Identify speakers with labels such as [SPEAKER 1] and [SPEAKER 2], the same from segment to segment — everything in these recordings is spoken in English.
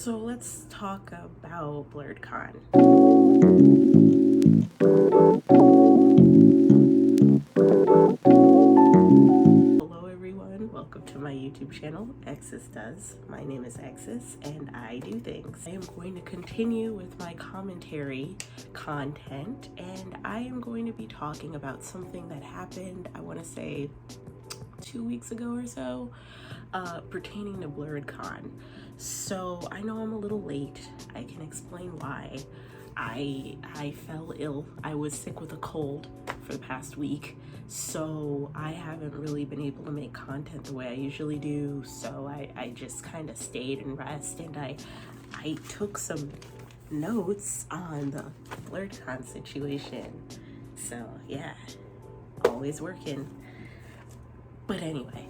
[SPEAKER 1] So let's talk about Blerdcon. Hello everyone, welcome to my YouTube channel, Exis Does. My name is Exis and I do things. I am going to continue with my commentary content and I am going to be talking about something that happened, I want to say 2 weeks ago or so, pertaining to Blerdcon. So I know I'm a little late. I can explain why. I fell ill. I was sick with a cold for the past week, so I haven't really been able to make content the way I usually do. So I just kind of stayed and rested, and I took some notes on the Blerdcon situation. So yeah, always working. But anyway,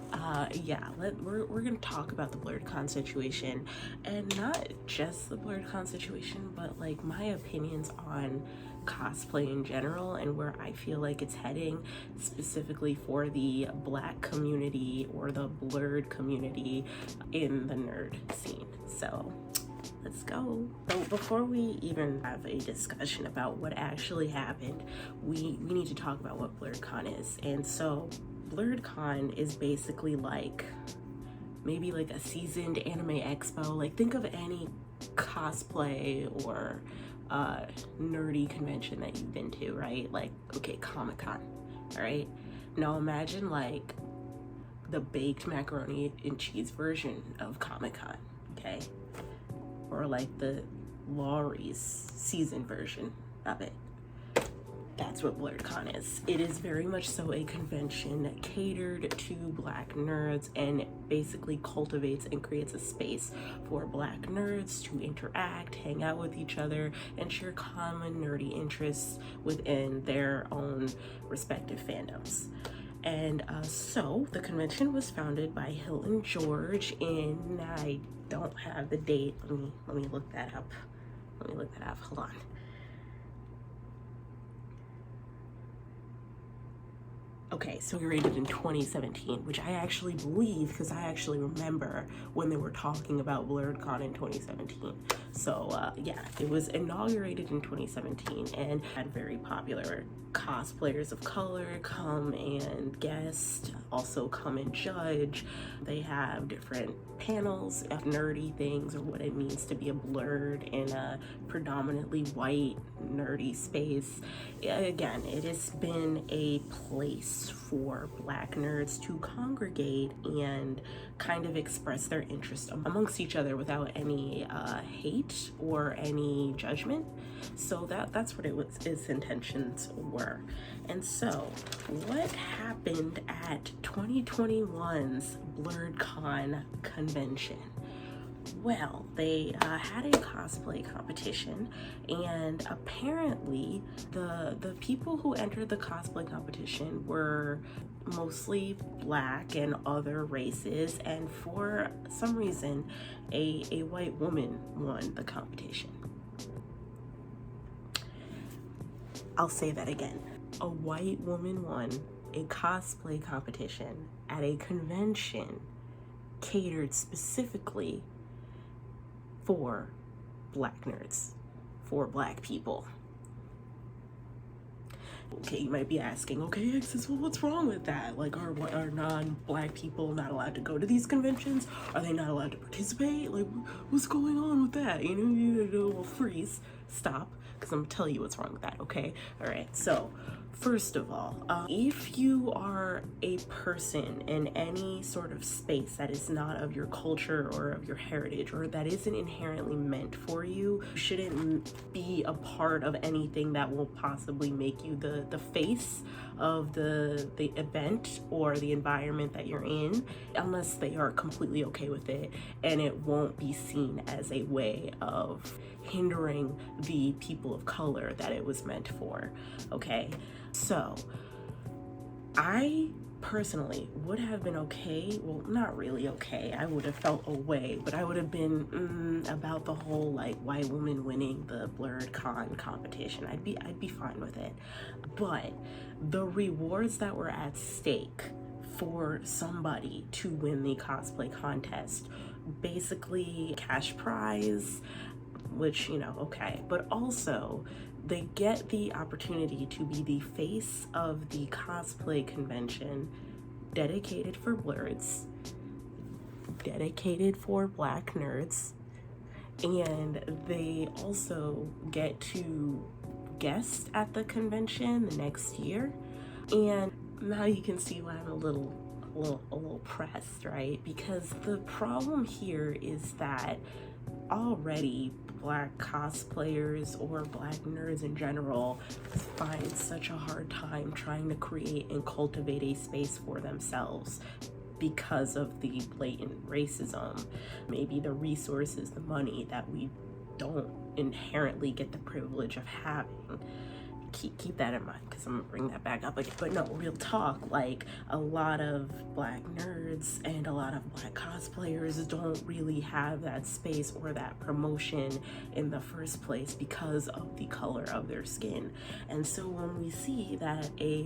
[SPEAKER 1] yeah, we're gonna talk about the Blerdcon situation, and not just the Blerdcon situation, but like my opinions on cosplay in general and where I feel like it's heading, specifically for the Black community or the blurred community in the nerd scene. So let's go. So before we even have a discussion about what actually happened, we need to talk about what Blerdcon is. And so Blerdcon is basically like maybe like a seasoned anime expo. Like think of any cosplay or nerdy convention that you've been to, right? Like, okay, Comic-Con, all right? Now imagine like the baked macaroni and cheese version of Comic-Con, okay? Or like the Laurie's season version of it. That's what Blerdcon is. It is very much so a convention catered to Black nerds and basically cultivates and creates a space for Black nerds to interact, hang out with each other, and share common nerdy interests within their own respective fandoms. And so the convention was founded by Hilton George in, I don't have the date, let me look that up. Hold on. Okay, so we rated in 2017, which I actually believe because I actually remember when they were talking about Blerdcon in 2017. So yeah, it was inaugurated in 2017 and had very popular cosplayers of color come and guest, also come and judge. They have different panels of nerdy things or what it means to be a blurred in a predominantly white nerdy space. Again, it has been a place for Black nerds to congregate and kind of express their interest amongst each other without any hate or any judgment. So that's what its intentions were. And so what happened at 2021's Blerdcon convention? Well, they had a cosplay competition, and apparently the people who entered the cosplay competition were mostly Black and other races, and for some reason a white woman won the competition. I'll say that again. A white woman won a cosplay competition at a convention catered specifically for Black nerds, for Black people. Okay, you might be asking, okay, Exis, well, what's wrong with that? Like, are non-Black people not allowed to go to these conventions? Are they not allowed to participate? Like, what's going on with that? You know, well, freeze, stop, because I'm gonna tell you what's wrong with that, okay? All right, so first of all, if you are a person in any sort of space that is not of your culture or of your heritage, or that isn't inherently meant for you, you shouldn't be a part of anything that will possibly make you the face of the event or the environment that you're in, unless they are completely okay with it, and it won't be seen as a way of hindering the people of color that it was meant for, okay? So I personally would have been okay, well, not really okay, I would have felt away, but I would have been about the whole like white woman winning the Blerdcon competition. I'd be fine with it. But the rewards that were at stake for somebody to win the cosplay contest basically cash prize, which, you know, okay, but also they get the opportunity to be the face of the cosplay convention dedicated for blurs, dedicated for Black nerds, and they also get to guest at the convention the next year. And now you can see why I'm a little pressed, right? Because the problem here is that already Black cosplayers or Black nerds in general find such a hard time trying to create and cultivate a space for themselves because of the blatant racism, maybe the resources, the money that we don't inherently get the privilege of having. Keep that in mind, because I'm gonna bring that back up. But no, real talk, like a lot of Black nerds and a lot of Black cosplayers don't really have that space or that promotion in the first place because of the color of their skin. And so when we see that a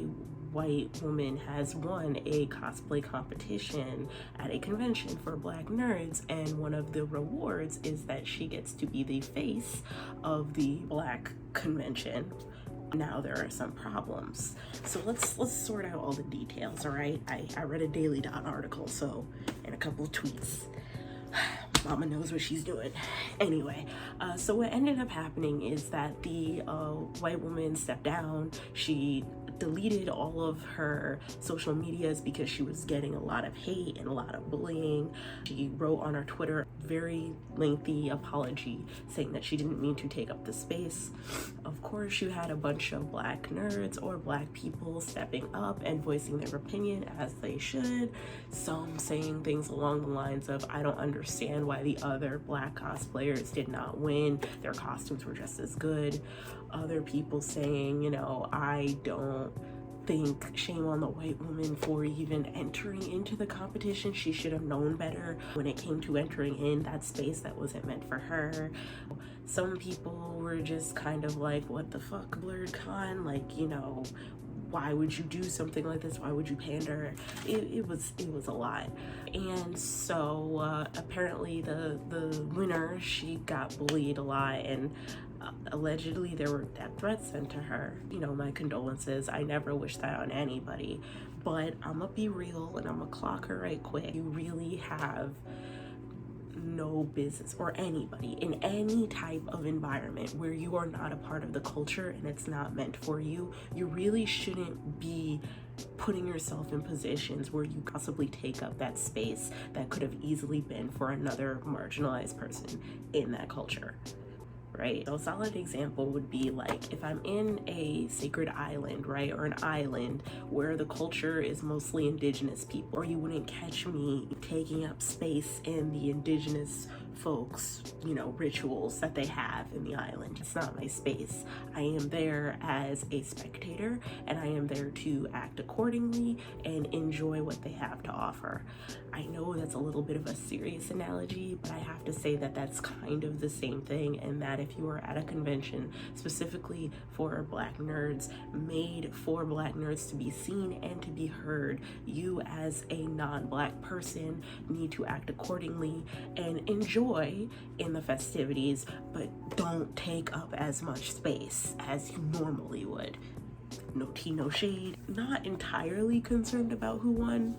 [SPEAKER 1] white woman has won a cosplay competition at a convention for Black nerds, and one of the rewards is that she gets to be the face of the Black convention, now there are some problems. So let's sort out all the details. All right, I read a Daily Dot article, so, and a couple of tweets. Mama knows what she's doing. Anyway, so what ended up happening is that the white woman stepped down. She deleted all of her social medias because she was getting a lot of hate and a lot of bullying. She wrote on her Twitter a very lengthy apology saying that she didn't mean to take up the space. Of course, you had a bunch of Black nerds or Black people stepping up and voicing their opinion, as they should. Some saying things along the lines of, I don't understand why the other Black cosplayers did not win. Their costumes were just as good. Other people saying, you know, I don't think, shame on the white woman for even entering into the competition. She should have known better when it came to entering in that space that wasn't meant for her. Some people were just kind of like, what the fuck, Blerdcon? Like, you know, why would you do something like this? Why would you pander? It was a lot. And so apparently the winner, she got bullied a lot, and allegedly there were death threats sent to her. You know, my condolences. I never wish that on anybody, but I'm gonna be real and I'm gonna clock her right quick. You really have no business, or anybody in any type of environment where you are not a part of the culture and it's not meant for you, you really shouldn't be putting yourself in positions where you possibly take up that space that could have easily been for another marginalized person in that culture. Right? So a solid example would be like if I'm in a sacred island, right, or an island where the culture is mostly indigenous people, or you wouldn't catch me taking up space in the indigenous folks, you know, rituals that they have in the island. It's not my space. I am there as a spectator, and I am there to act accordingly and enjoy what they have to offer. I know that's a little bit of a serious analogy, but I have to say that that's kind of the same thing, and that if you are at a convention specifically for Black nerds, made for Black nerds to be seen and to be heard, you as a non-Black person need to act accordingly and enjoy in the festivities, but don't take up as much space as you normally would. No tea, no shade. Not entirely concerned about who won,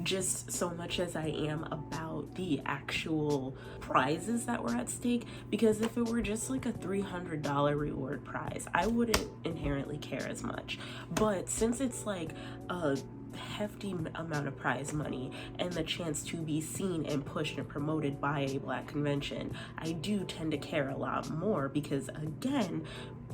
[SPEAKER 1] just so much as I am about the actual prizes that were at stake. Because if it were just like a $300 reward prize, I wouldn't inherently care as much. But since it's like a hefty amount of prize money and the chance to be seen and pushed and promoted by a Black convention, I do tend to care a lot more, because again,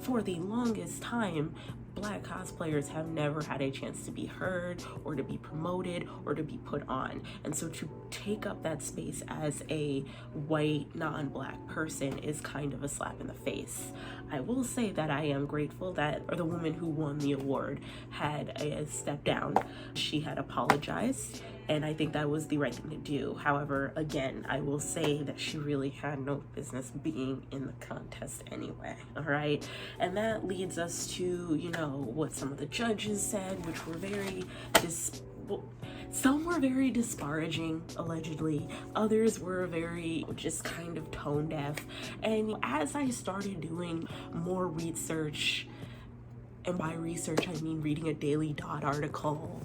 [SPEAKER 1] for the longest time, Black cosplayers have never had a chance to be heard or to be promoted or to be put on. And so to take up that space as a white non-Black person is kind of a slap in the face. I will say that I am grateful that the woman who won the award had a step down. She had apologized, and I think that was the right thing to do. However, again, I will say that she really had no business being in the contest anyway, all right? And that leads us to, you know, what some of the judges said, which were very Some were very disparaging, allegedly. Others were very just kind of tone deaf. And as I started doing more research, and by research I mean reading a Daily Dot article.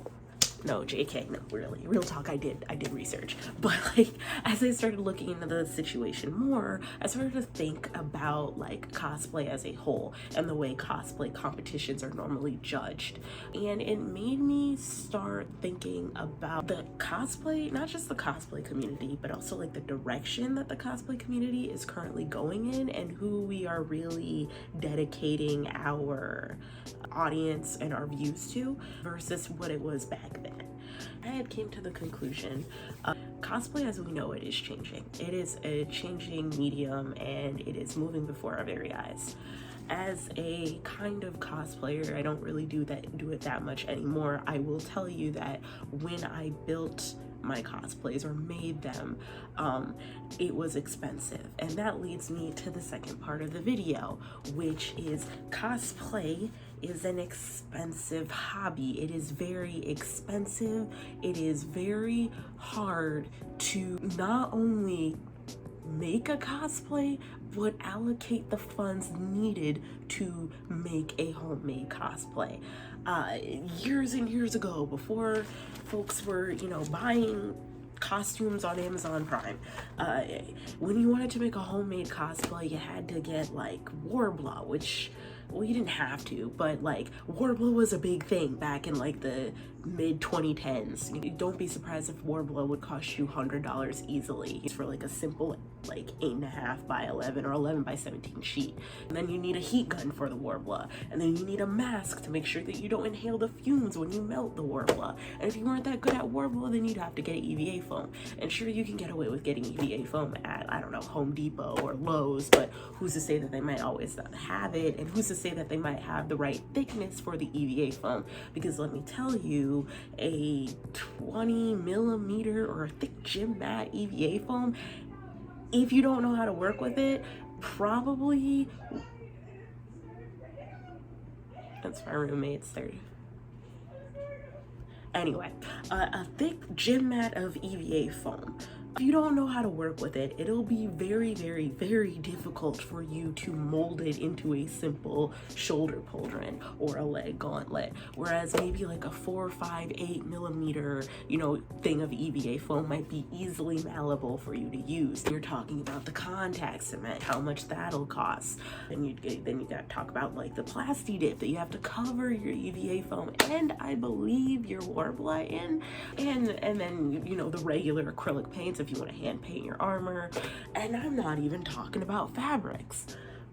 [SPEAKER 1] No, JK, no, really, real talk, I did research. But like, as I started looking into the situation more, I started to think about like cosplay as a whole and the way cosplay competitions are normally judged. And it made me start thinking about the cosplay, not just the cosplay community, but also like the direction that the cosplay community is currently going in and who we are really dedicating our audience and our views to versus what it was back then. I had came to the conclusion cosplay as we know it is changing. It is a changing medium and it is moving before our very eyes. As a kind of cosplayer, I don't really do it that much anymore. I will tell you that when I built my cosplays or made them, it was expensive. And that leads me to the second part of the video, which is cosplay is an expensive hobby. It is very expensive. It is very hard to not only make a cosplay, but allocate the funds needed to make a homemade cosplay. Years and years ago, before folks were, buying costumes on Amazon Prime, when you wanted to make a homemade cosplay, you had to get like Warbler, which, well, you didn't have to, but like Warbler was a big thing back in like the mid 2010s. Don't be surprised if Warbler would cost you $100 easily for like a simple like 8.5 by 11 or 11 by 17 sheet. And then you need a heat gun for the Warbler, and then you need a mask to make sure that you don't inhale the fumes when you melt the Warbler. And if you weren't that good at Warbler, then you'd have to get EVA foam. And sure, you can get away with getting EVA foam at, I don't know, Home Depot or Lowe's, but who's to say that they might always not have it, and who's to say that they might have the right thickness for the EVA foam? Because let me tell you, a 20 millimeter or thick gym mat EVA foam, if you don't know how to work with it, probably, that's my roommate's 30. Anyway, a thick gym mat of EVA foam. If you don't know how to work with it, it'll be very, very, very difficult for you to mold it into a simple shoulder pauldron or a leg gauntlet. Whereas maybe like a 4, 5, 8 millimeter, thing of EVA foam might be easily malleable for you to use. You're talking about the contact cement, how much that'll cost. And then you gotta talk about like the plasti dip that you have to cover your EVA foam and I believe your Warbler in, and then the regular acrylic paints if you want to hand paint your armor. And I'm not even talking about fabrics.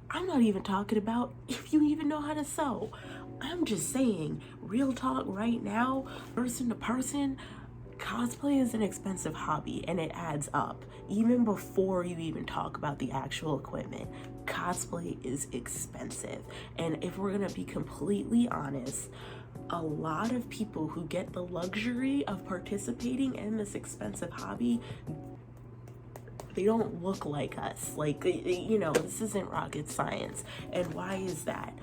[SPEAKER 1] I'm not even talking about if you even know how to sew. I'm just saying, real talk right now, person to person, cosplay is an expensive hobby and it adds up. Even before you even talk about the actual equipment, cosplay is expensive. And if we're gonna be completely honest, a lot of people who get the luxury of participating in this expensive hobby, they don't look like us. Like, this isn't rocket science. And why is that?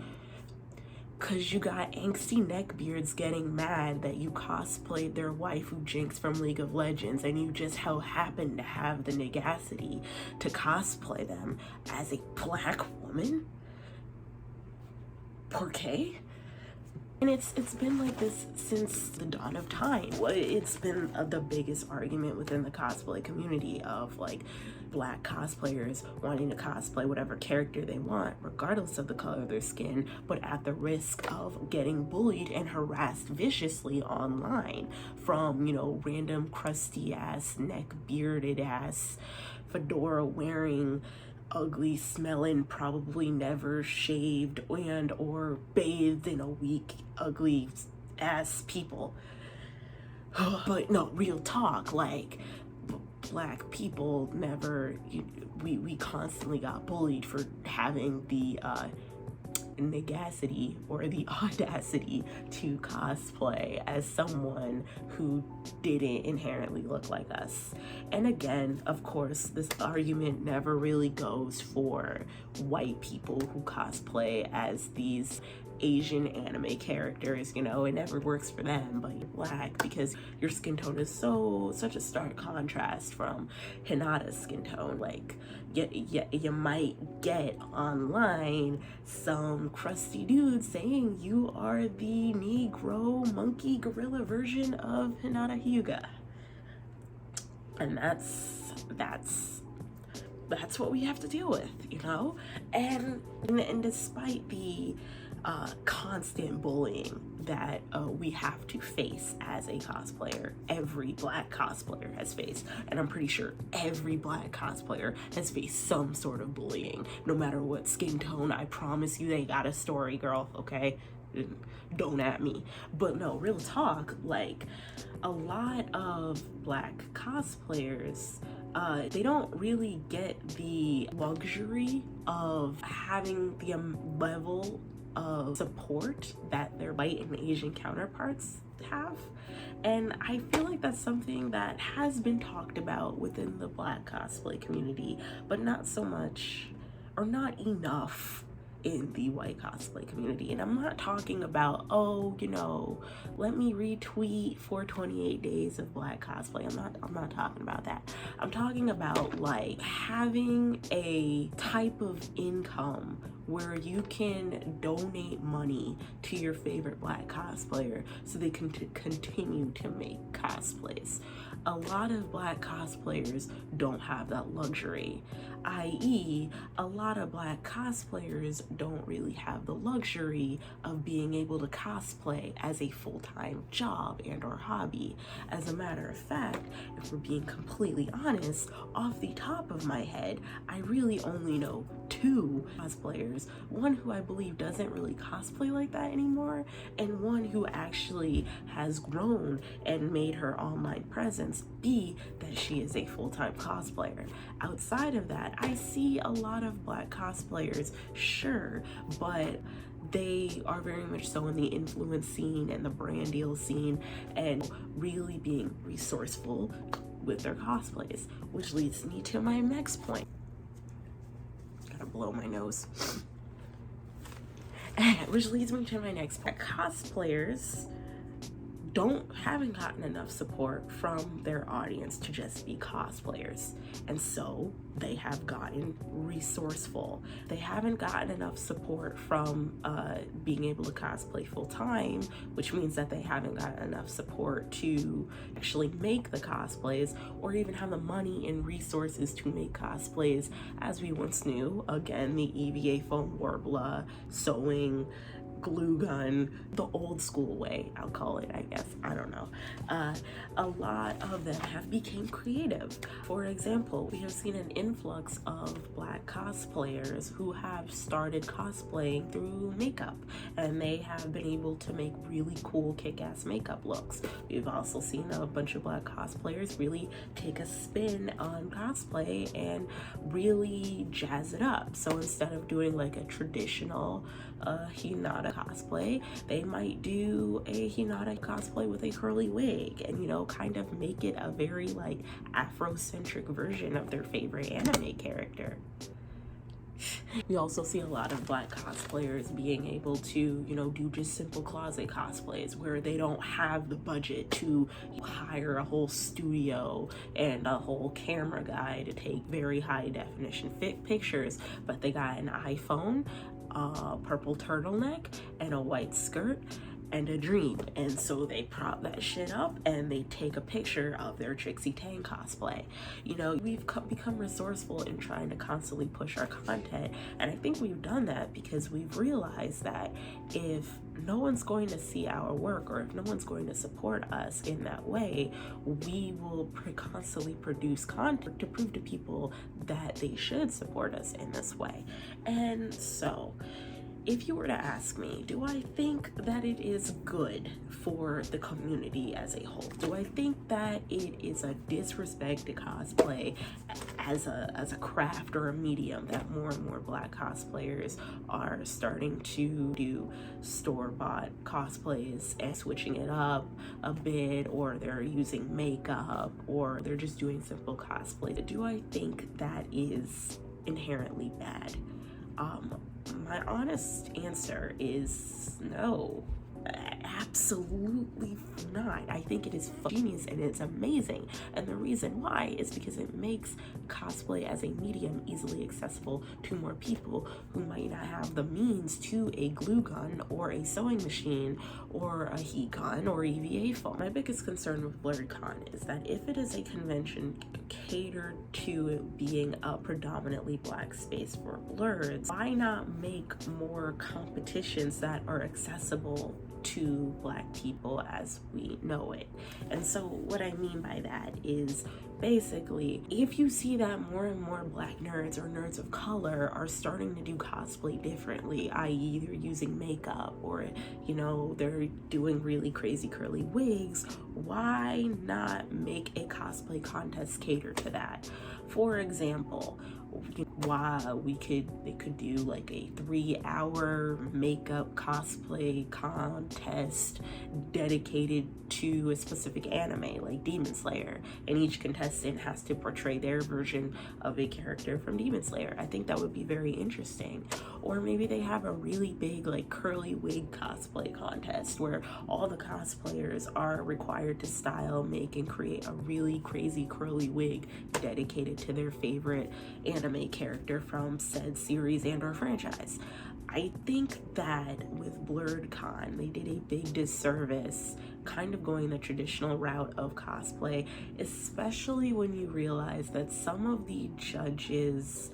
[SPEAKER 1] Because you got angsty neckbeards getting mad that you cosplayed their waifu Jinx from League of Legends and you just happen to have the negacity to cosplay them as a black woman? Porque? And it's been like this since the dawn of time. It's been the biggest argument within the cosplay community of like black cosplayers wanting to cosplay whatever character they want, regardless of the color of their skin, but at the risk of getting bullied and harassed viciously online from, random crusty ass, neck bearded ass, fedora wearing, ugly smelling, probably never shaved and or bathed in a week, ugly ass people. But no, real talk, like black people never, we constantly got bullied for having the negacity or the audacity to cosplay as someone who didn't inherently look like us. And again, of course, this argument never really goes for white people who cosplay as these Asian anime characters, you know, it never works for them, but you're black because your skin tone is such a stark contrast from Hinata's skin tone. Like, you might get online some crusty dude saying you are the Negro monkey gorilla version of Hinata Hyuga. And that's what we have to deal with, you know? And despite the constant bullying that we have to face as a cosplayer, every black cosplayer has faced, and I'm pretty sure every black cosplayer has faced some sort of bullying, no matter what skin tone. I promise you they got a story, girl, okay? Don't at me. But no, real talk, like, a lot of black cosplayers, they don't really get the luxury of having the level of support that their white and Asian counterparts have. And I feel like that's something that has been talked about within the black cosplay community, but not so much, or not enough, in the white cosplay community. And I'm not talking about, oh, you know, let me retweet for 28 days of black cosplay. I'm not talking about that. I'm talking about like having a type of income where you can donate money to your favorite black cosplayer so they can continue to make cosplays. A lot of black cosplayers don't have that luxury, i.e., a lot of black cosplayers don't really have the luxury of being able to cosplay as a full-time job and or hobby. As a matter of fact, if we're being completely honest, off the top of my head, I really only know 2 cosplayers, one who I believe doesn't really cosplay like that anymore, and one who actually has grown and made her online presence be that she is a full-time cosplayer. Outside of that, I see a lot of black cosplayers, sure, but they are very much so in the influence scene and the brand deal scene and really being resourceful with their cosplays, which leads me to my next point. Gotta blow my nose. Which leads me to my next point. Cosplayers haven't gotten enough support from their audience to just be cosplayers, and so they have gotten resourceful. They haven't gotten enough support from being able to cosplay full-time, which means that they haven't gotten enough support to actually make the cosplays or even have the money and resources to make cosplays as we once knew. Again, the EVA foam warbler, sewing, glue gun, the old school way, I'll call it, I guess. I don't know. A lot of them have become creative. For example, we have seen an influx of black cosplayers who have started cosplaying through makeup, and they have been able to make really cool kick-ass makeup looks. We've also seen a bunch of black cosplayers really take a spin on cosplay and really jazz it up. So instead of doing like a traditional Hinata cosplay, they might do a Hinata cosplay with a curly wig and, you know, kind of make it a very like Afrocentric version of their favorite anime character. We also see a lot of black cosplayers being able to, you know, do just simple closet cosplays where they don't have the budget to hire a whole studio and a whole camera guy to take very high definition pictures, but they got an iPhone, a purple turtleneck, and a white skirt and a dream, and so they prop that shit up and they take a picture of their Trixie Tang cosplay. You know, we've become resourceful in trying to constantly push our content, and I think we've done that because we've realized that if no one's going to see our work, or if no one's going to support us in that way, we will constantly produce content to prove to people that they should support us in this way. And so if you were to ask me, do I think that it is good for the community as a whole? Do I think that it is a disrespect to cosplay as a craft or a medium that more and more black cosplayers are starting to do store-bought cosplays and switching it up a bit, or they're using makeup, or they're just doing simple cosplay? Do I think that is inherently bad? My honest answer is no. Absolutely not. I think it is genius and it's amazing. And the reason why is because it makes cosplay as a medium easily accessible to more people who might not have the means to a glue gun or a sewing machine or a heat gun or EVA foam. My biggest concern with Blerdcon is that if it is a convention catered to it being a predominantly black space for blurs, why not make more competitions that are accessible to black people as we know it? And so what I mean by that is basically, if you see that more and more black nerds or nerds of color are starting to do cosplay differently, i.e. they're using makeup or, you know, they're doing really crazy curly wigs, why not make a cosplay contest cater to that? For example, they could do like a 3-hour makeup cosplay contest dedicated to a specific anime like Demon Slayer, and each contestant has to portray their version of a character from Demon Slayer. I think that would be very interesting. Or maybe they have a really big like curly wig cosplay contest where all the cosplayers are required to style, make, and create a really crazy curly wig dedicated to their favorite anime character from said series and or franchise. I think that with Blerdcon, they did a big disservice kind of going the traditional route of cosplay, especially when you realize that some of the judges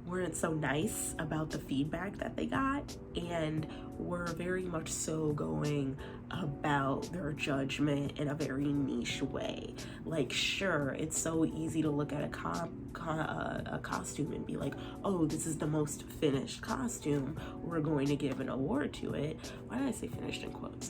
[SPEAKER 1] weren't so nice about the feedback that they got and were very much so going about their judgment in a very niche way. Like, sure, it's so easy to look at a costume and be like, oh, this is the most finished costume, we're going to give an award to it. Why did I say finished in quotes?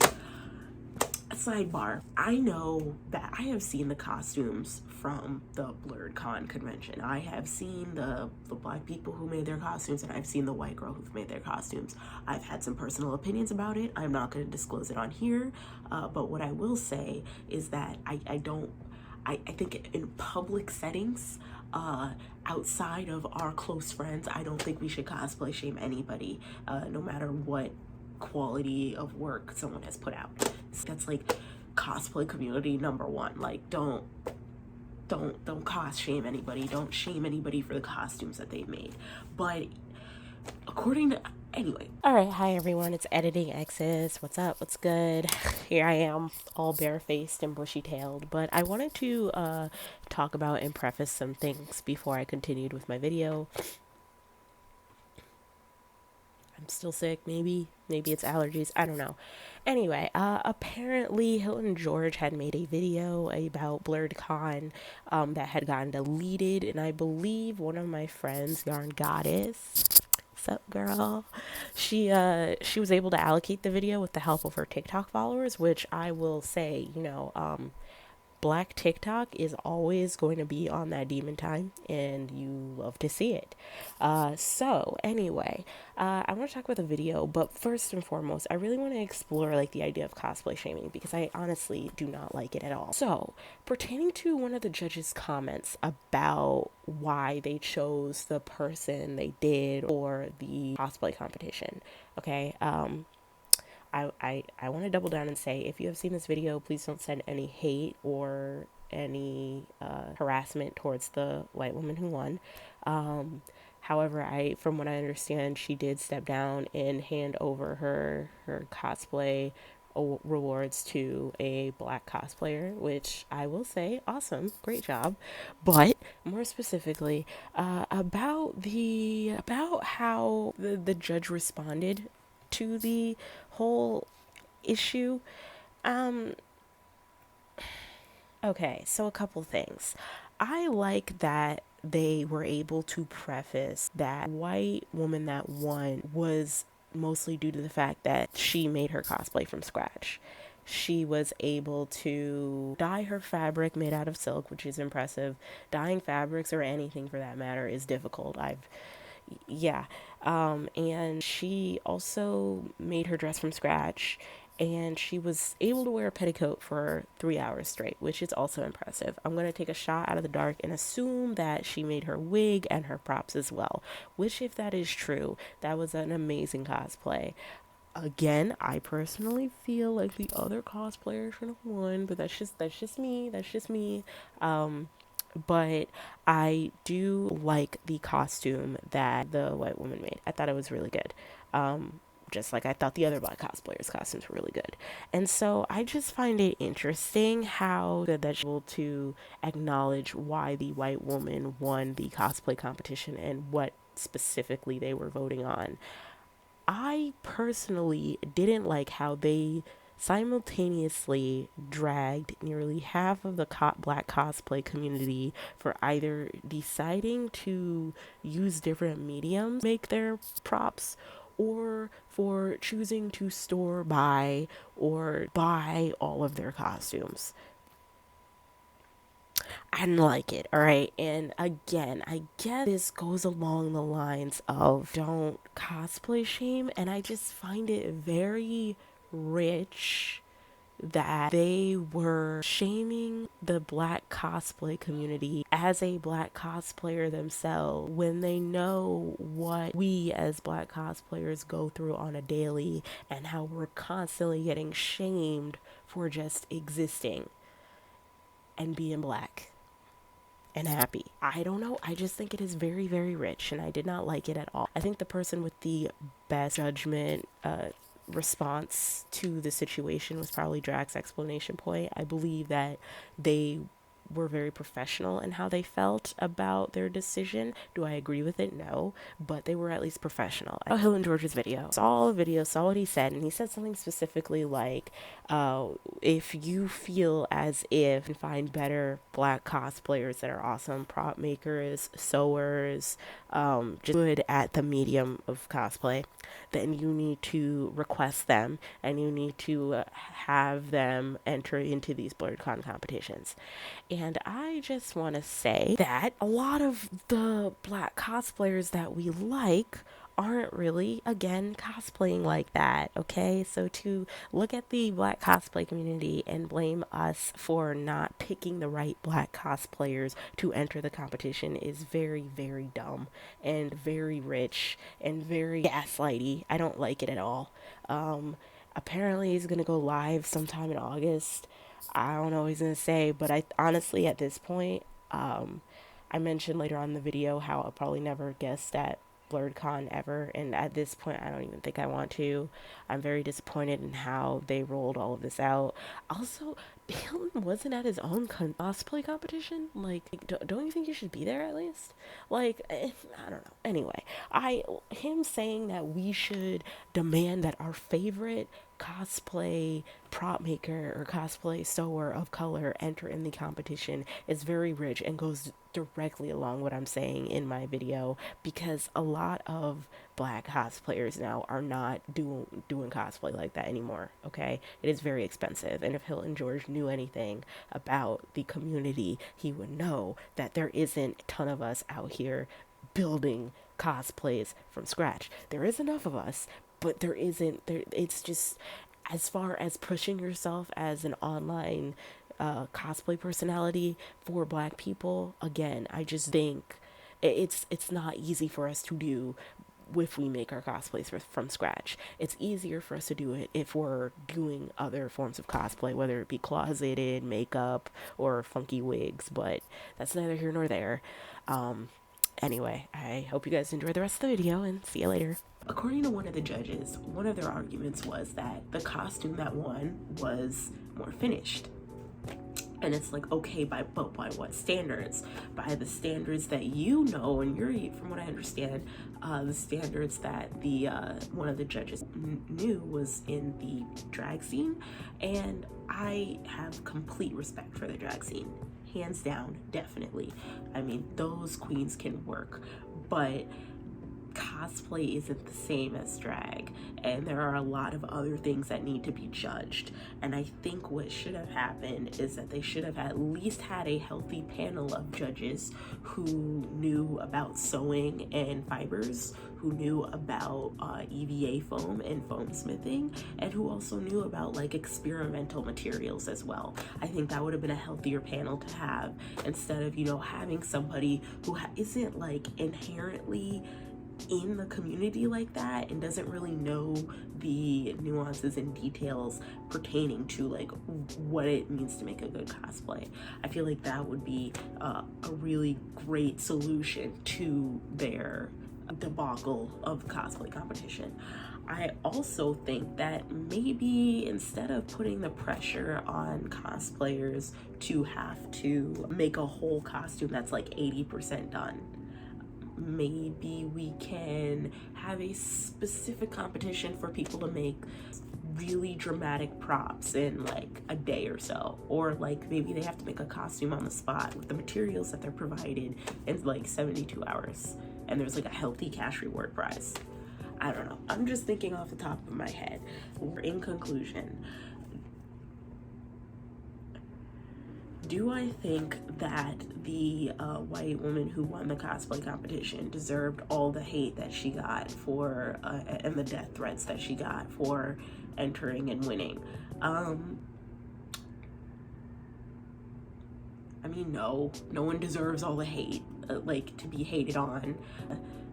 [SPEAKER 1] Sidebar, I know that I have seen the costumes from the Blerdcon convention. I have seen the black people who made their costumes, and I've seen the white girl who've made their costumes. I've had some personal opinions about it. I'm not going to disclose it on here, but what I will say is that I think in public settings, outside of our close friends, I don't think we should cosplay shame anybody, no matter what quality of work someone has put out. That's like cosplay community #1. Like, don't cost shame anybody. Don't shame anybody for the costumes that they've made. But according to, anyway. All right, hi everyone, it's Editing Exes. What's up? What's good? Here I am, all barefaced and bushy-tailed. But I wanted to talk about and preface some things before I continued with my video. I'm still sick, maybe it's allergies, I don't know. Anyway, apparently Hilton George had made a video about Blerdcon that had gotten deleted, and I believe one of my friends, Yarn Goddess, what's up girl, she was able to allocate the video with the help of her TikTok followers, which I will say, you know, Black TikTok is always going to be on that demon time, and you love to see it. So anyway, I want to talk about the video, but first and foremost, I really want to explore like the idea of cosplay shaming, because I honestly do not like it at all. So, pertaining to one of the judges' comments about why they chose the person they did for the cosplay competition, okay, I want to double down and say, if you have seen this video, please don't send any hate or any harassment towards the white woman who won. However, from what I understand, she did step down and hand over her cosplay rewards to a black cosplayer, which I will say, awesome, great job. But more specifically, about how the judge responded to the whole issue. Okay, so a couple things. I like that they were able to preface that white woman that won was mostly due to the fact that she made her cosplay from scratch. She was able to dye her fabric made out of silk, which is impressive. Dyeing fabrics, or anything for that matter, is difficult. And she also made her dress from scratch, and she was able to wear a petticoat for 3 hours straight, which is also impressive. I'm going to take a shot out of the dark and assume that she made her wig and her props as well, which, if that is true, that was an amazing cosplay. Again, I personally feel like the other cosplayers should have won, but that's just me. Um, but I do like the costume that the white woman made. I thought it was really good. Just like I thought the other black cosplayers' costumes were really good. And so I just find it interesting how good that she's able to acknowledge why the white woman won the cosplay competition and what specifically they were voting on. I personally didn't like how they simultaneously dragged nearly half of the black cosplay community for either deciding to use different mediums to make their props, or for choosing to store buy or buy all of their costumes. I didn't like it, all right? And again, I guess this goes along the lines of don't cosplay shame, and I just find it very rich that they were shaming the black cosplay community as a black cosplayer themselves when they know what we as black cosplayers go through on a daily and how we're constantly getting shamed for just existing and being black and happy. I don't know. I just think it is very, very rich, and I did not like it at all. I think the person with the best judgment response to the situation was probably Drax's explanation point. I believe that they were very professional in how they felt about their decision. Do I agree with it? No, but they were at least professional. I saw Hilton George's video, saw the video, saw what he said, and he said something specifically like, if you feel as if you find better black cosplayers that are awesome prop makers, sewers, just good at the medium of cosplay, then you need to request them and you need to have them enter into these Blerdcon competitions. And I just want to say that a lot of the black cosplayers that we like aren't really, again, cosplaying like that, okay? So to look at the black cosplay community and blame us for not picking the right black cosplayers to enter the competition is very, very dumb and very rich and very gaslighty. I don't like it at all. Apparently he's gonna go live sometime in August. I don't know what he's gonna say, but I honestly, at this point, I mentioned later on in the video how I'll probably never guest at Blerdcon ever, and at this point I don't even think I want to. I'm very disappointed in how they rolled all of this out. Also, Hilton wasn't at his own cosplay competition. Like, don't you think you should be there at least? Like, I don't know. Anyway, him saying that we should demand that our favorite cosplay prop maker or cosplay sewer of color enter in the competition is very rich and goes directly along what I'm saying in my video, because a lot of black cosplayers now are not doing cosplay like that anymore. Okay, it is very expensive, and if Hilton George knew anything about the community, he would know that there isn't a ton of us out here building cosplays from scratch. There is enough of us, but there isn't there. It's just, as far as pushing yourself as an online cosplay personality for black people, again, I just think it's not easy for us to do if we make our cosplays from scratch. It's easier for us to do it if we're doing other forms of cosplay, whether it be closeted, makeup, or funky wigs, but that's neither here nor there. Anyway, I hope you guys enjoy the rest of the video, and see you later. According to one of the judges, one of their arguments was that the costume that won was more finished. And it's like, okay, but by what standards? By the standards that you know, and you're, from what I understand, the standards that the one of the judges knew was in the drag scene. And I have complete respect for the drag scene, hands down, definitely. I mean, those queens can work, but cosplay isn't the same as drag, and there are a lot of other things that need to be judged. And I think what should have happened is that they should have at least had a healthy panel of judges who knew about sewing and fibers, who knew about EVA foam and foam smithing, and who also knew about like experimental materials as well. I think that would have been a healthier panel to have, instead of, you know, having somebody who isn't like inherently in the community like that and doesn't really know the nuances and details pertaining to like what it means to make a good cosplay. I feel like that would be a really great solution to their debacle of cosplay competition. I also think that maybe instead of putting the pressure on cosplayers to have to make a whole costume that's like 80% done, maybe we can have a specific competition for people to make really dramatic props in like a day or so, or like maybe they have to make a costume on the spot with the materials that they're provided in like 72 hours, and there's like a healthy cash reward prize. I don't know, I'm just thinking off the top of my head. In conclusion, do I think that the white woman who won the cosplay competition deserved all the hate that she got for, and the death threats that she got for entering and winning? I mean, no one deserves all the hate, like to be hated on,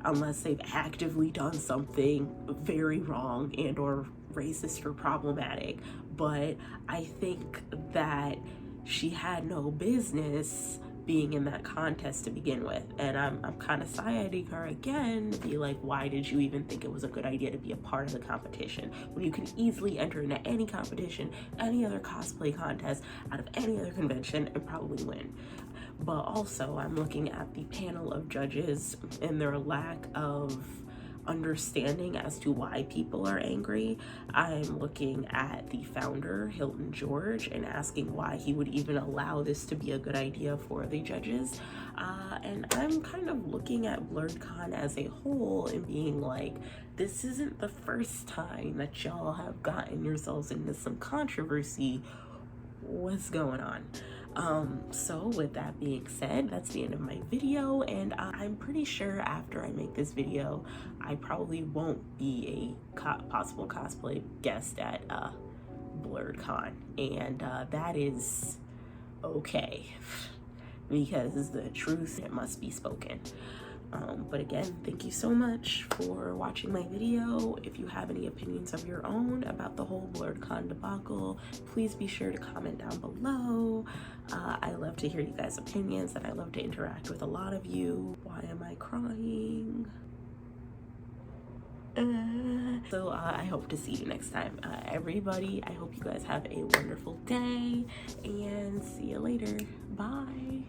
[SPEAKER 1] unless they've actively done something very wrong and or racist or problematic. But I think that she had no business being in that contest to begin with, and I'm kind of side-eyeing her again to be like, why did you even think it was a good idea to be a part of the competition when you can easily enter into any competition, any other cosplay contest out of any other convention and probably win? But also, I'm looking at the panel of judges and their lack of understanding as to why people are angry. I'm looking at the founder, Hilton George, and asking why he would even allow this to be a good idea for the judges. And I'm kind of looking at Blerdcon as a whole and being like, this isn't the first time that y'all have gotten yourselves into some controversy. What's going on? So with that being said, that's the end of my video, and I'm pretty sure after I make this video, I probably won't be a possible cosplay guest at Blerdcon, and that is okay, because the truth, it must be spoken. But again, thank you so much for watching my video. If you have any opinions of your own about the whole Blerdcon debacle, please be sure to comment down below. I love to hear you guys' opinions, and I love to interact with a lot of you. Why am I crying? So I hope to see you next time. Everybody, I hope you guys have a wonderful day, and see you later. Bye.